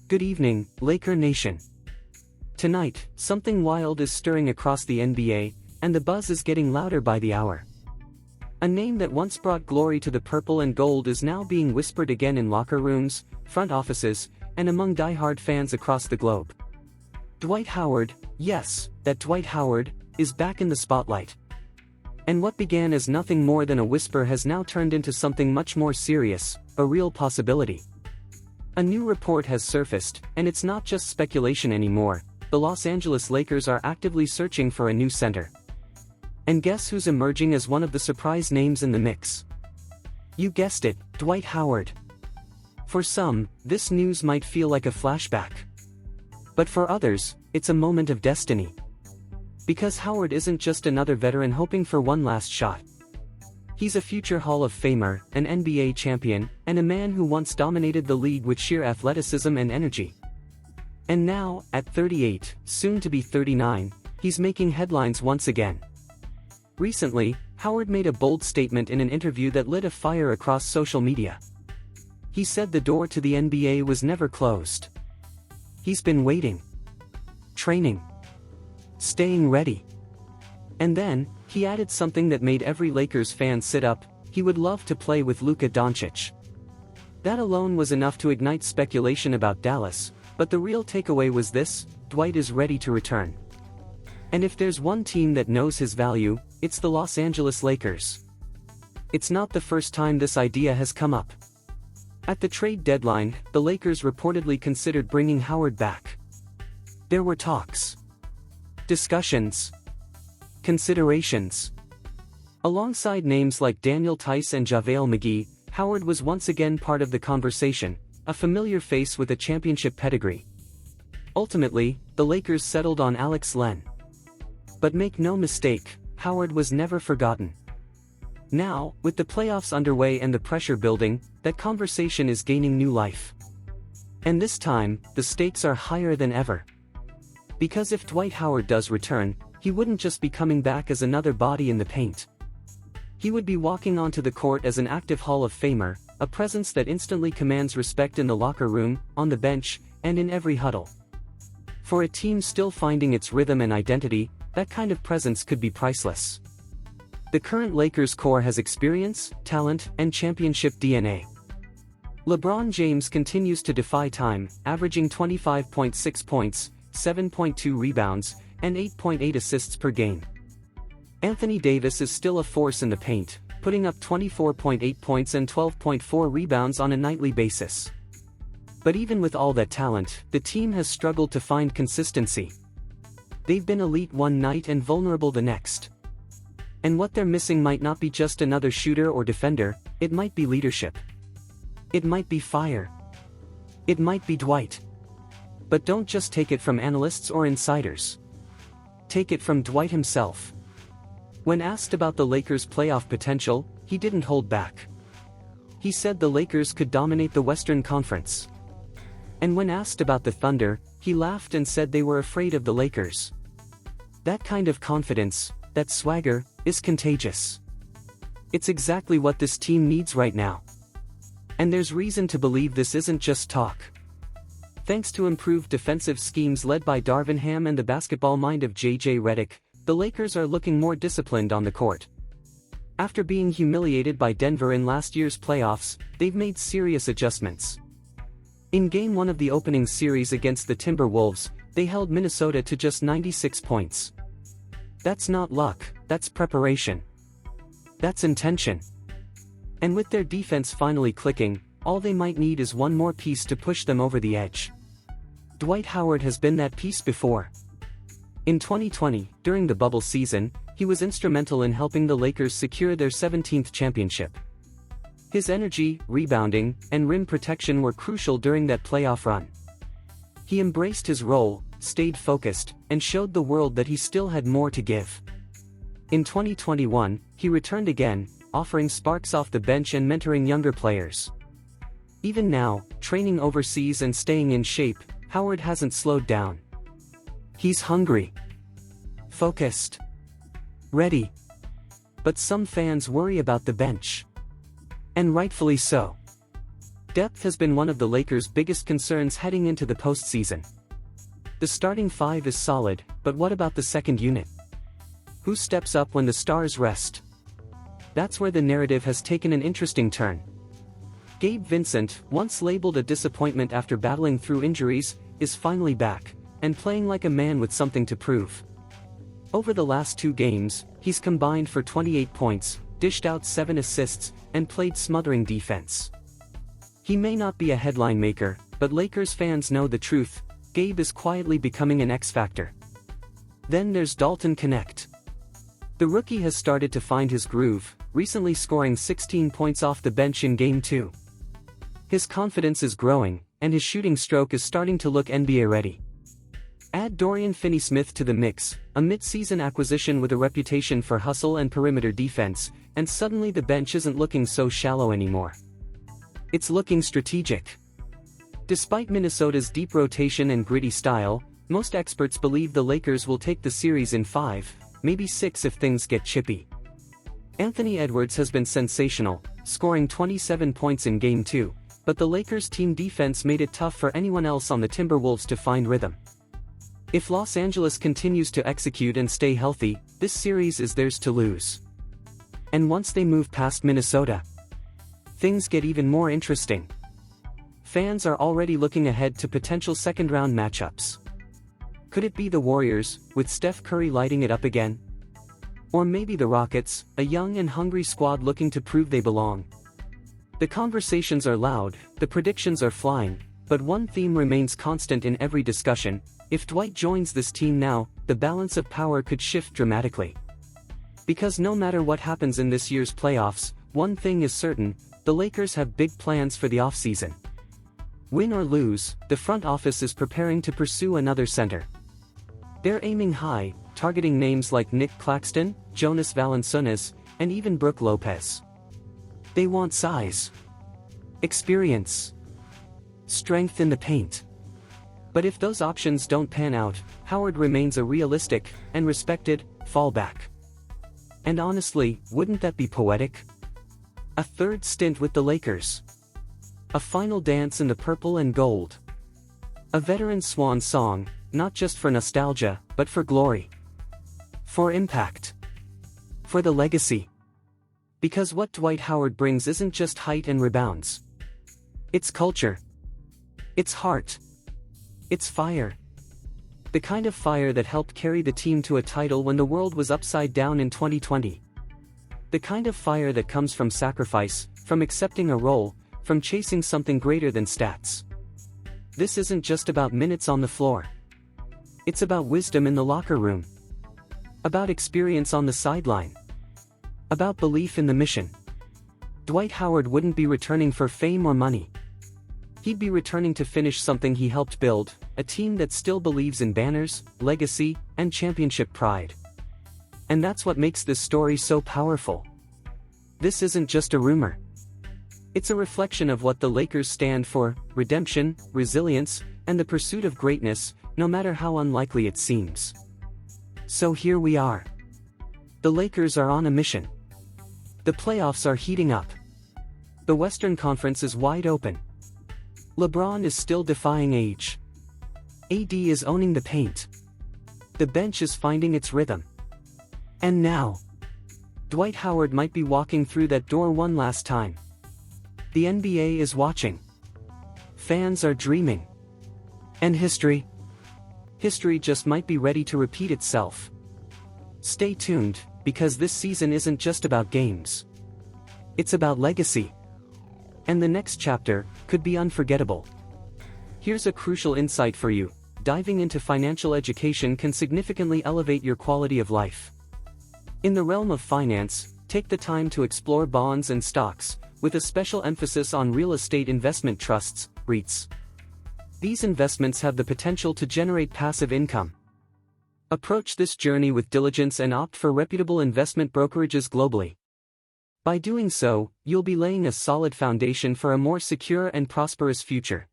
Good evening, Laker Nation. Tonight, something wild is stirring across the NBA, and the buzz is getting louder by the hour. A name that once brought glory to the purple and gold is now being whispered again in locker rooms, front offices, and among die-hard fans across the globe. Dwight Howard, yes, that Dwight Howard, is back in the spotlight. And what began as nothing more than a whisper has now turned into something much more serious, a real possibility. A new report has surfaced, and it's not just speculation anymore. The Los Angeles Lakers are actively searching for a new center. And guess who's emerging as one of the surprise names in the mix? You guessed it, Dwight Howard. For some, this news might feel like a flashback. But for others, it's a moment of destiny. Because Howard isn't just another veteran hoping for one last shot. He's a future Hall of Famer, an NBA champion, and a man who once dominated the league with sheer athleticism and energy. And now, at 38, soon to be 39, he's making headlines once again. Recently, Howard made a bold statement in an interview that lit a fire across social media. He said the door to the NBA was never closed. He's been waiting, training, staying ready. And then, he added something that made every Lakers fan sit up: he would love to play with Luka Doncic. That alone was enough to ignite speculation about Dallas, but the real takeaway was this: Dwight is ready to return. And if there's one team that knows his value, it's the Los Angeles Lakers. It's not the first time this idea has come up. At the trade deadline, the Lakers reportedly considered bringing Howard back. There were talks, discussions, considerations. Alongside names like Daniel Tice and JaVale McGee, Howard was once again part of the conversation, a familiar face with a championship pedigree. Ultimately, the Lakers settled on Alex Len. But make no mistake, Howard was never forgotten. Now, with the playoffs underway and the pressure building, that conversation is gaining new life. And this time, the stakes are higher than ever. Because if Dwight Howard does return, he wouldn't just be coming back as another body in the paint. He would be walking onto the court as an active Hall of Famer, a presence that instantly commands respect in the locker room, on the bench, and in every huddle. For a team still finding its rhythm and identity, that kind of presence could be priceless. The current Lakers core has experience, talent, and championship DNA. LeBron James continues to defy time, averaging 25.6 points, 7.2 rebounds, and 8.8 assists per game. Anthony Davis is still a force in the paint, putting up 24.8 points and 12.4 rebounds on a nightly basis. But even with all that talent, the team has struggled to find consistency. They've been elite one night and vulnerable the next. And what they're missing might not be just another shooter or defender, it might be leadership. It might be fire. It might be Dwight. But don't just take it from analysts or insiders. Take it from Dwight himself. When asked about the Lakers' playoff potential, he didn't hold back. He said the Lakers could dominate the Western Conference. And when asked about the Thunder, he laughed and said they were afraid of the Lakers. That kind of confidence, that swagger, is contagious. It's exactly what this team needs right now. And there's reason to believe this isn't just talk. Thanks to improved defensive schemes led by Darvin Ham and the basketball mind of J.J. Redick, the Lakers are looking more disciplined on the court. After being humiliated by Denver in last year's playoffs, they've made serious adjustments. In Game 1 of the opening series against the Timberwolves, they held Minnesota to just 96 points. That's not luck, that's preparation. That's intention. And with their defense finally clicking, all they might need is one more piece to push them over the edge. Dwight Howard has been that piece before. In 2020, during the bubble season, he was instrumental in helping the Lakers secure their 17th championship. His energy, rebounding, and rim protection were crucial during that playoff run. He embraced his role, stayed focused, and showed the world that he still had more to give. In 2021, he returned again, offering sparks off the bench and mentoring younger players. Even now, training overseas and staying in shape, Howard hasn't slowed down. He's hungry, focused, ready. But some fans worry about the bench. And rightfully so. Depth has been one of the Lakers' biggest concerns heading into the postseason. The starting five is solid, but what about the second unit? Who steps up when the stars rest? That's where the narrative has taken an interesting turn. Gabe Vincent, once labeled a disappointment after battling through injuries, is finally back, and playing like a man with something to prove. Over the last 2 games, he's combined for 28 points, dished out 7 assists, and played smothering defense. He may not be a headline maker, but Lakers fans know the truth: Gabe is quietly becoming an X-factor. Then there's Dalton Knecht. The rookie has started to find his groove, recently scoring 16 points off the bench in Game 2. His confidence is growing, and his shooting stroke is starting to look NBA ready. Add Dorian Finney-Smith to the mix, a mid-season acquisition with a reputation for hustle and perimeter defense, and suddenly the bench isn't looking so shallow anymore. It's looking strategic. Despite Minnesota's deep rotation and gritty style, most experts believe the Lakers will take the series in 5, maybe 6 if things get chippy. Anthony Edwards has been sensational, scoring 27 points in Game 2, but the Lakers' team defense made it tough for anyone else on the Timberwolves to find rhythm. If Los Angeles continues to execute and stay healthy, this series is theirs to lose. And once they move past Minnesota, things get even more interesting. Fans are already looking ahead to potential second-round matchups. Could it be the Warriors, with Steph Curry lighting it up again? Or maybe the Rockets, a young and hungry squad looking to prove they belong? The conversations are loud, the predictions are flying, but one theme remains constant in every discussion: if Dwight joins this team now, the balance of power could shift dramatically. Because no matter what happens in this year's playoffs, one thing is certain: the Lakers have big plans for the offseason. Win or lose, the front office is preparing to pursue another center. They're aiming high, targeting names like Nick Claxton, Jonas Valanciunas, and even Brook Lopez. They want size, experience, strength in the paint. But if those options don't pan out, Howard remains a realistic and respected fallback. And honestly, wouldn't that be poetic? A third stint with the Lakers. A final dance in the purple and gold. A veteran swan song, not just for nostalgia, but for glory. For impact. For the legacy. Because what Dwight Howard brings isn't just height and rebounds. It's culture. It's heart. It's fire. The kind of fire that helped carry the team to a title when the world was upside down in 2020. The kind of fire that comes from sacrifice, from accepting a role, from chasing something greater than stats. This isn't just about minutes on the floor. It's about wisdom in the locker room. About experience on the sideline. About belief in the mission. Dwight Howard wouldn't be returning for fame or money. He'd be returning to finish something he helped build, a team that still believes in banners, legacy, and championship pride. And that's what makes this story so powerful. This isn't just a rumor. It's a reflection of what the Lakers stand for: redemption, resilience, and the pursuit of greatness, no matter how unlikely it seems. So here we are. The Lakers are on a mission. The playoffs are heating up. The Western Conference is wide open. LeBron is still defying age. AD is owning the paint. The bench is finding its rhythm. And now, Dwight Howard might be walking through that door one last time. The NBA is watching. Fans are dreaming. And history just might be ready to repeat itself. Stay tuned, because this season isn't just about games. It's about legacy. And the next chapter could be unforgettable. Here's a crucial insight for you: diving into financial education can significantly elevate your quality of life. In the realm of finance, take the time to explore bonds and stocks, with a special emphasis on real estate investment trusts, REITs. These investments have the potential to generate passive income. Approach this journey with diligence and opt for reputable investment brokerages globally. By doing so, you'll be laying a solid foundation for a more secure and prosperous future.